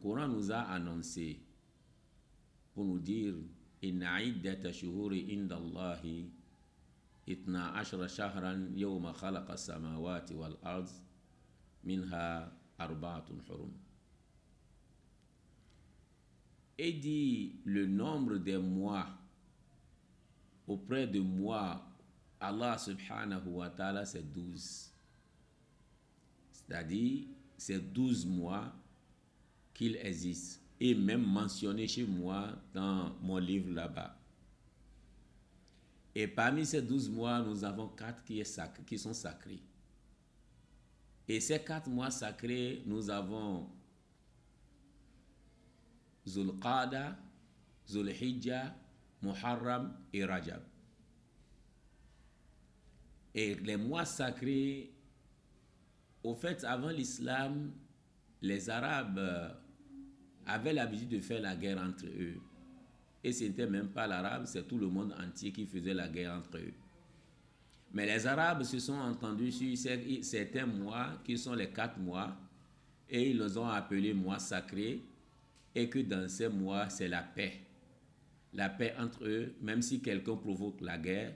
Coran nous a annoncé pour nous dire Inna iddata shuhuri inda Allahi itna ashra shahran yawma khalaqa samawati wal ard minha arba'atun hurum. Et dit le nombre des mois auprès de moi, Allah subhanahu wa ta'ala, c'est 12. C'est-à-dire, c'est 12 mois qu'il existe. Et même mentionné chez moi dans mon livre là-bas. Et parmi ces 12 mois, nous avons 4 qui sont sacrés. Et ces 4 mois sacrés, nous avons Zulqada, Zulhijja, Muharram et Rajab. Et les mois sacrés, au fait, avant l'islam, les Arabes avaient l'habitude de faire la guerre entre eux. Et ce n'était même pas l'Arabe, c'est tout le monde entier qui faisait la guerre entre eux. Mais les Arabes se sont entendus sur certains mois, qui sont les 4 mois, et ils les ont appelés mois sacrés, et que dans ces mois, c'est la paix. La paix entre eux, même si quelqu'un provoque la guerre,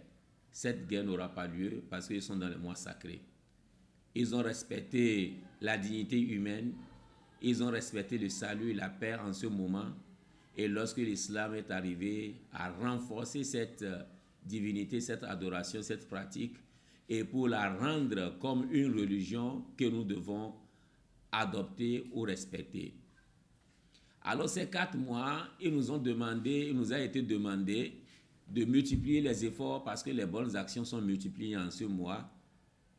cette guerre n'aura pas lieu parce qu'ils sont dans les mois sacrés. Ils ont respecté la dignité humaine, ils ont respecté le salut et la paix en ce moment. Et lorsque l'islam est arrivé à renforcer cette divinité, cette adoration, cette pratique, et pour la rendre comme une religion que nous devons adopter ou respecter. Alors ces 4 mois, il nous a été demandé de multiplier les efforts parce que les bonnes actions sont multipliées en ce mois.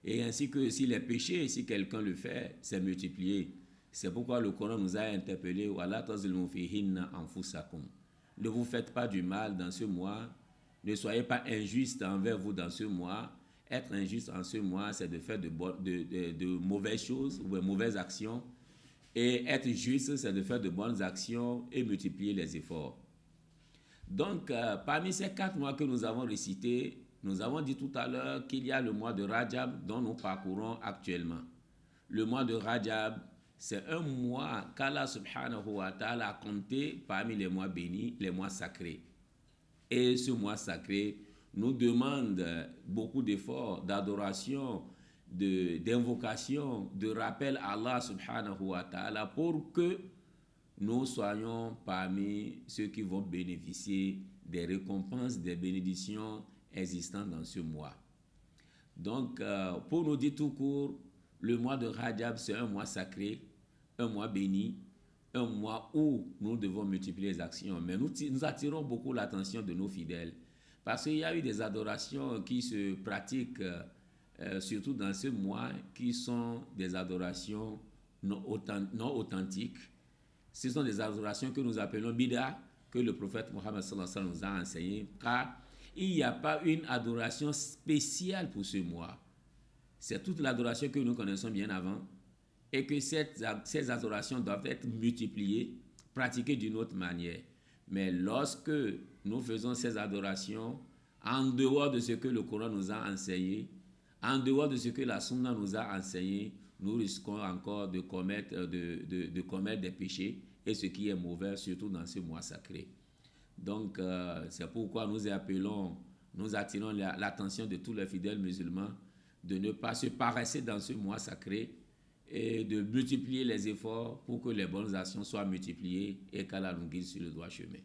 Et ainsi que si les péchés, si quelqu'un le fait, c'est multiplié. C'est pourquoi le Coran nous a interpellés. Ne vous faites pas du mal dans ce mois. Ne soyez pas injuste envers vous dans ce mois. Être injuste en ce mois, c'est de faire de mauvaises choses ou de mauvaises actions. Et être juste, c'est de faire de bonnes actions et multiplier les efforts. Donc, parmi ces 4 mois que nous avons récités, nous avons dit tout à l'heure qu'il y a le mois de Rajab dont nous parcourons actuellement. Le mois de Rajab, c'est un mois qu'Allah subhanahu wa ta'ala a compté parmi les mois bénis, les mois sacrés. Et ce mois sacré nous demande beaucoup d'efforts, d'adoration, d'invocation, de rappel à Allah subhanahu wa ta'ala pour que nous soyons parmi ceux qui vont bénéficier des récompenses, des bénédictions existantes dans ce mois. Donc, pour nous dire tout court, le mois de Rajab, c'est un mois sacré, un mois béni, un mois où nous devons multiplier les actions. Mais nous attirons beaucoup l'attention de nos fidèles parce qu'il y a eu des adorations qui se pratiquent, surtout dans ce mois, qui sont des adorations non authentiques. Ce sont des adorations que nous appelons bid'a, que le prophète Mohammed sallallahu alayhi wa sallam nous a enseigné, car il n'y a pas une adoration spéciale pour ce mois. C'est toute l'adoration que nous connaissons bien avant, et que ces adorations doivent être multipliées, pratiquées d'une autre manière. Mais lorsque nous faisons ces adorations, en dehors de ce que le Coran nous a enseigné, en dehors de ce que la Sunna nous a enseigné, nous risquons encore de commettre des péchés, et ce qui est mauvais, surtout dans ce mois sacré. Donc, c'est pourquoi nous attirons l'attention de tous les fidèles musulmans de ne pas se paresser dans ce mois sacré et de multiplier les efforts pour que les bonnes actions soient multipliées et qu'Allah nous guide sur le droit chemin.